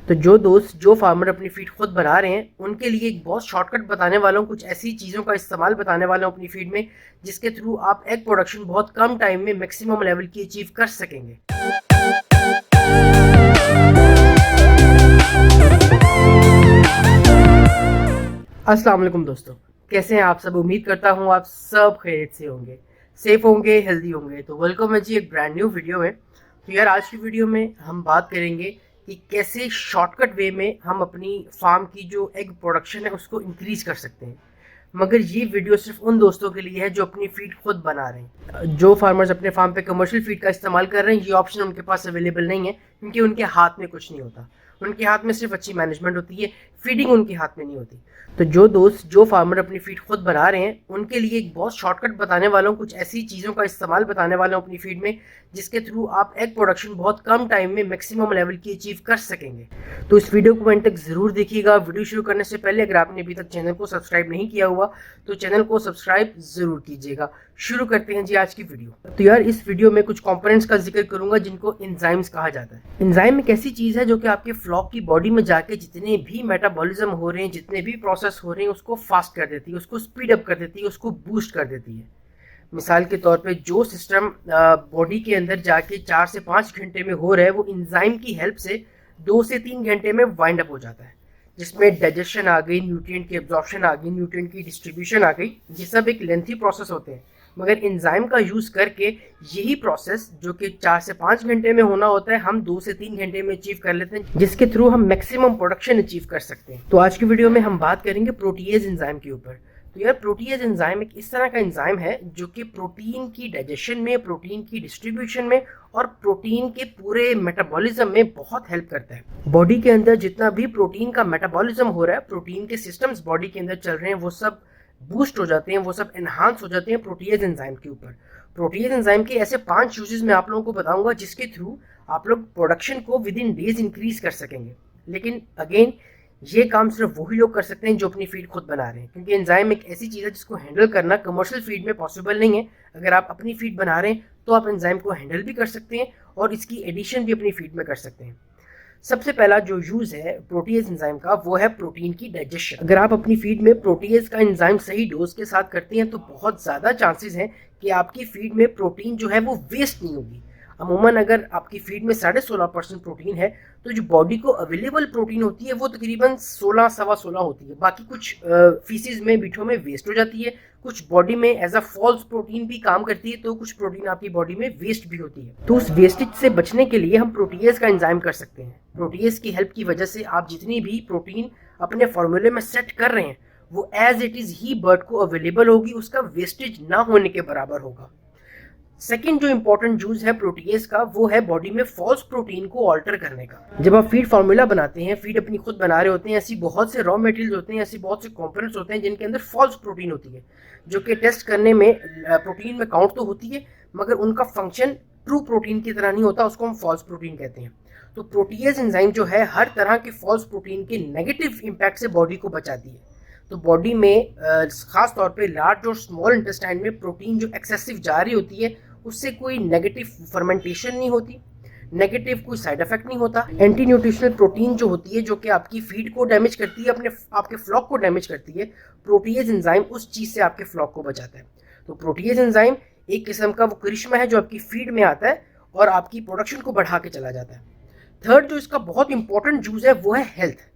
तो जो दोस्त जो फार्मर अपनी फीड खुद बना रहे हैं उनके लिए एक बहुत शॉर्टकट बताने वाला हूँ, कुछ ऐसी चीज़ों का इस्तेमाल बताने वाला हूँ अपनी फीड में जिसके थ्रू आप एग प्रोडक्शन बहुत कम टाइम में मैक्सिमम लेवल की अचीव कर सकेंगे। अस्सलाम वालेकुम दोस्तों, कैसे हैं आप सब। उम्मीद करता हूँ आप सब खैरियत से होंगे, सेफ होंगे, हेल्दी होंगे। तो वेलकम है जी एक ब्रांड न्यू वीडियो में। तो यार आज की वीडियो में हम बात करेंगे कि कैसे शॉर्टकट वे में हम अपनी फार्म की जो एग प्रोडक्शन है उसको इंक्रीज कर सकते हैं। मगर ये वीडियो सिर्फ उन दोस्तों के लिए है जो अपनी फीड खुद बना रहे हैं। जो फार्मर्स अपने फार्म पे कमर्शियल फीड का इस्तेमाल कर रहे हैं ये ऑप्शन उनके पास अवेलेबल नहीं है, क्योंकि उनके हाथ में कुछ नहीं होता। उनके हाथ में सिर्फ अच्छी मैनेजमेंट होती है, फीडिंग उनके हाथ में नहीं होती। तो जो दोस्त जो फार्मर अपनी फीड खुद बना रहे हैं उनके लिए एक बहुत शॉर्टकट बताने वाला हूँ, कुछ ऐसी चीज़ों का इस्तेमाल बताने वाला हूँ अपनी फीड में जिसके थ्रू आप एग प्रोडक्शन बहुत कम टाइम में मैक्सिमम लेवल की अचीव कर सकेंगे। तो इस वीडियो को एंड तक जरूर देखिएगा। वीडियो शुरू करने से पहले अगर आपने अभी तक चैनल को सब्सक्राइब नहीं किया हुआ तो चैनल को सब्सक्राइब जरूर कीजिएगा। शुरू करते हैं जी आज की वीडियो। तो यार इस वीडियो में कुछ कंपोनेंट्स का जिक्र करूंगा जिनको एंजाइम्स कहा जाता है। एंजाइम एक ऐसी चीज है जो कि आपके फ्लॉक की बॉडी में जाके जितने भी मेटाबॉलिज्म हो रहे हैं, जितने भी प्रोसेस हो रहे हैं उसको फास्ट कर देती है, उसको स्पीड अप कर देती है, उसको बूस्ट कर देती है। मिसाल के तौर पे जो सिस्टम बॉडी के अंदर जाके 4 से 5 घंटे में हो रहा है वो एंजाइम की हेल्प से 2 से 3 घंटे में वाइंड अप हो जाता है, जिसमें डाइजेशन आ गई, न्यूट्रिएंट की एब्जॉर्प्शन आ गई, न्यूट्रिएंट की डिस्ट्रीब्यूशन आ गई। ये सब एक लेंथी प्रोसेस होते हैं, मगर एंजाइम का यूज़ करके यही प्रोसेस जो कि 4 से 5 घंटे में होना होता है हम 2 से 3 घंटे में अचीव कर लेते हैं, जिसके थ्रू हम मैक्सिमम प्रोडक्शन अचीव कर सकते हैं। तो आज की वीडियो में हम बात करेंगे प्रोटीएज एंजाइम के ऊपर। तो यार प्रोटीएज एंजाइम एक इस तरह का एंजाइम है जो कि प्रोटीन की डाइजेशन में, प्रोटीन की डिस्ट्रीब्यूशन में और प्रोटीन के पूरे मेटाबॉलिज्म में बहुत हेल्प करता है। बॉडी के अंदर जितना भी प्रोटीन का मेटाबॉलिज्म हो रहा है, प्रोटीन के सिस्टम्स बॉडी के अंदर चल रहे हैं, वो सब बूस्ट हो जाते हैं, वो सब एनहांस हो जाते हैं प्रोटीएज एंजाइम के ऊपर। प्रोटीएज एंजाइम के ऐसे 5 यूजेस मैं आप लोगों को बताऊंगा जिसके थ्रू आप लोग प्रोडक्शन को विद इन डेज इंक्रीज कर सकेंगे। लेकिन अगेन ये काम सिर्फ वही लोग कर सकते हैं जो अपनी फीड खुद बना रहे हैं, क्योंकि एंजाइम एक ऐसी चीज़ है जिसको हैंडल करना कमर्शियल फीड में पॉसिबल नहीं है। अगर आप अपनी फीड बना रहे हैं तो आप एंजाइम को हैंडल भी कर सकते हैं और इसकी एडिशन भी अपनी फीड में कर सकते हैं। सबसे पहला जो यूज है प्रोटीएज एंजाइम का वो है प्रोटीन की डाइजेशन। अगर आप अपनी फीड में प्रोटीएज का एंजाइम सही डोज के साथ करते हैं तो बहुत ज़्यादा चांसेस हैं कि आपकी फीड में प्रोटीन जो है वो वेस्ट नहीं होगी। अमूमन अगर आपकी फीड में 16.5% प्रोटीन है तो जो बॉडी को अवेलेबल प्रोटीन होती है वो तकरीबन 16 सवा 16 होती है। बाकी कुछ फीसिस में, बीठों में वेस्ट हो जाती है, कुछ बॉडी में एज अ फॉल्स प्रोटीन भी काम करती है, तो कुछ प्रोटीन आपकी बॉडी में वेस्ट भी होती है। तो उस वेस्टेज से बचने के लिए हम प्रोटीएज का एंजाइम कर सकते हैं। प्रोटीएज की हेल्प की वजह से आप जितनी भी प्रोटीन अपने फॉर्मूले में सेट कर रहे हैं वो एज इट इज ही बर्ड को अवेलेबल होगी, उसका वेस्टेज ना होने के बराबर होगा। सेकेंड जो इंपॉर्टेंट यूज है प्रोटीएज का वो है बॉडी में फॉल्स प्रोटीन को ऑल्टर करने का। जब आप फीड फार्मूला बनाते हैं, फीड अपनी खुद बना रहे होते हैं, ऐसी बहुत से रॉ मटेरियल होते हैं, ऐसे बहुत से कंपोनेंट्स होते हैं जिनके अंदर फॉल्स प्रोटीन होती है, जो कि टेस्ट करने में प्रोटीन में काउंट तो होती है मगर उनका फंक्शन ट्रू प्रोटीन की तरह नहीं होता, उसको हम फॉल्स प्रोटीन कहते हैं। तो प्रोटीएज एंजाइम जो है हर तरह के फॉल्स प्रोटीन के नेगेटिव इम्पैक्ट से बॉडी को बचाती है। तो बॉडी में खास तौर पे लार्ज और स्मॉल इंटेस्टाइन में प्रोटीन जो एक्सेसिव जा रही होती है उससे कोई नेगेटिव फर्मेंटेशन नहीं होती, नेगेटिव कोई साइड इफेक्ट नहीं होता। एंटी न्यूट्रिशनल प्रोटीन जो होती है जो कि आपकी फीड को डैमेज करती है, आपके फ्लॉक को डैमेज करती है, प्रोटीएज एंजाइम उस चीज़ से आपके फ्लॉक को बचाता है। तो प्रोटीएज एंजाइम एक किस्म का वो करिश्मा है जो आपकी फीड में आता है और आपकी प्रोडक्शन को बढ़ा के चला जाता है। थर्ड जो इसका बहुत इंपॉर्टेंट यूज है वो है हेल्थ।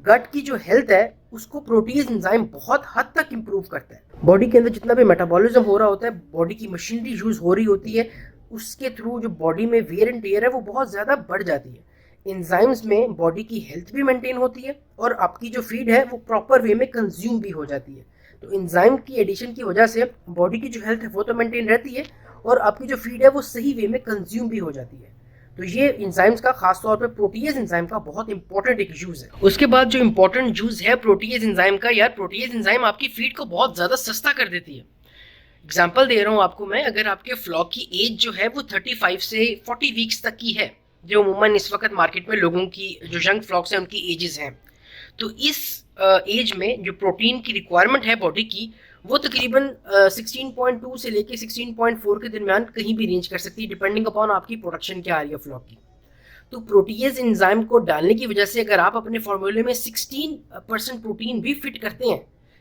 गट की जो हेल्थ है उसको प्रोटीएज एंजाइम बहुत हद तक इंप्रूव करता है। बॉडी के अंदर जितना भी मेटाबॉलिज्म हो रहा होता है, बॉडी की मशीनरी यूज हो रही होती है, उसके थ्रू जो बॉडी में वेयर एंड टेयर है वो बहुत ज़्यादा बढ़ जाती है। एंजाइम्स में बॉडी की हेल्थ भी मेंटेन होती है और आपकी जो फीड है वो प्रॉपर वे में कंज्यूम भी हो जाती है। तो एंजाइम की एडिशन की वजह से बॉडी की जो हेल्थ है वो तो मेंटेन रहती है और आपकी जो फीड है वो सही वे में कंज्यूम भी हो जाती है। तो ये एंजाइम्स का खास तौर पे प्रोटीएज एंजाइम का बहुत इंपॉर्टेंट एक यूज है। उसके बाद जो इंपॉर्टेंट यूज है प्रोटीएज एंजाइम का, यार प्रोटीएज एंजाइम आपकी फीड को बहुत ज़्यादा सस्ता कर देती है। एग्जांपल दे रहा हूँ आपको मैं, अगर आपके फ्लॉक की एज जो है वो 35 से 40 वीक्स तक की है, जो अमूमन इस वक्त मार्केट में लोगों की जो यंग फ्लॉक्स हैं उनकी एजेस हैं, तो इस एज में जो प्रोटीन की रिक्वायरमेंट है बॉडी की वो तकरीबन 16.2 से लेके 16.4 के दरमियान कहीं भी रेंज कर सकती है, डिपेंडिंग अपॉन आपकी प्रोडक्शन क्या आ रही है फ्लॉक की। तो प्रोटीएज एंजाइम को डालने की वजह से अगर आप अपने फार्मूले में 16% प्रोटीन भी फिट करते हैं,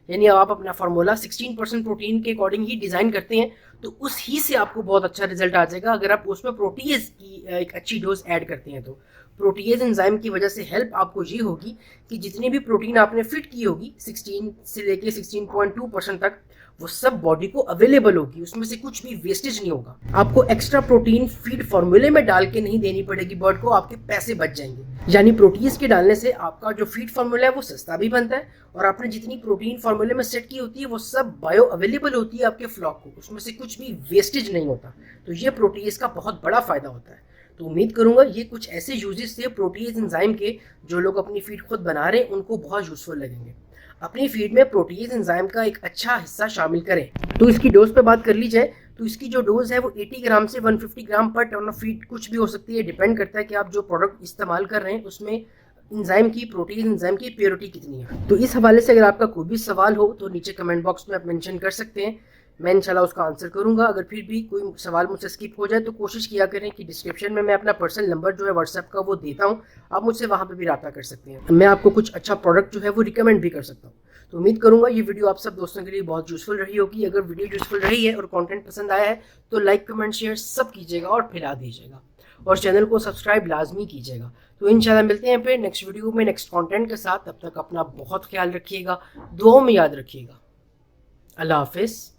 यानी आप अपना फार्मूला 16% प्रोटीन के अकॉर्डिंग ही डिज़ाइन करते हैं, तो उस ही से आपको बहुत अच्छा रिजल्ट आ जाएगा अगर आप उसमें प्रोटीएज की एक अच्छी डोज ऐड करते हैं। तो प्रोटीएज एंजाइम की वजह से हेल्प आपको ये होगी कि जितनी भी प्रोटीन आपने फिट की होगी 16 से लेके 16.2% तक, वो सब बॉडी को अवेलेबल होगी, उसमें से कुछ भी वेस्टेज नहीं होगा। आपको एक्स्ट्रा प्रोटीन फीड फॉर्मूले में डाल के नहीं देनी पड़ेगी बर्ड को, आपके पैसे बच जाएंगे। यानी प्रोटीज के डालने से आपका जो फीड फॉर्मूला है वो सस्ता भी बनता है, और आपने जितनी प्रोटीन फॉर्मूले में सेट की होती है वो सब बायो अवेलेबल होती है आपके फ्लॉक को, उसमें से कुछ भी वेस्टेज नहीं होता। तो ये प्रोटीज का बहुत बड़ा फायदा होता है। तो उम्मीद करूंगा ये कुछ ऐसे यूजेस थे प्रोटीज एंजाइम के जो लोग अपनी फीड खुद बना रहे हैं उनको बहुत यूजफुल लगेंगे। अपनी फीड में प्रोटीज एंजाइम का एक अच्छा हिस्सा शामिल करें। तो इसकी डोज पे बात कर ली जाए तो इसकी जो डोज है वो 80 ग्राम से 150 ग्राम पर टन ऑफ फीड कुछ भी हो सकती है, डिपेंड करता है कि आप जो प्रोडक्ट इस्तेमाल कर रहे हैं उसमें एंजाइम की, प्रोटीन एंजाइम की प्योरिटी कितनी है। तो इस हवाले से अगर आपका कोई भी सवाल हो तो नीचे कमेंट बॉक्स में आप मेंशन कर सकते हैं, मैं इंशाल्लाह उसका आंसर करूंगा। अगर फिर भी कोई सवाल मुझसे स्किप हो जाए तो कोशिश किया करें कि डिस्क्रिप्शन में मैं अपना पर्सनल नंबर जो है व्हाट्सएप का वो देता हूं, आप मुझसे वहां पे भी रब्ता कर सकते हैं, मैं आपको कुछ अच्छा प्रोडक्ट जो है वो रिकमेंड भी कर सकता हूँ। तो उम्मीद करूंगा ये वीडियो आप सब दोस्तों के लिए बहुत यूजफुल रही होगी। अगर वीडियो यूजफुल रही है और कंटेंट पसंद आया है तो लाइक, कमेंट, शेयर सब कीजिएगा और फैला दीजिएगा, और चैनल को सब्सक्राइब लाजमी कीजिएगा। तो इंशाल्लाह मिलते हैं फिर नेक्स्ट वीडियो में नेक्स्ट कंटेंट के साथ। तब तक अपना बहुत ख्याल रखिएगा, दुआओं में याद रखिएगा। अल्लाह हाफिज़।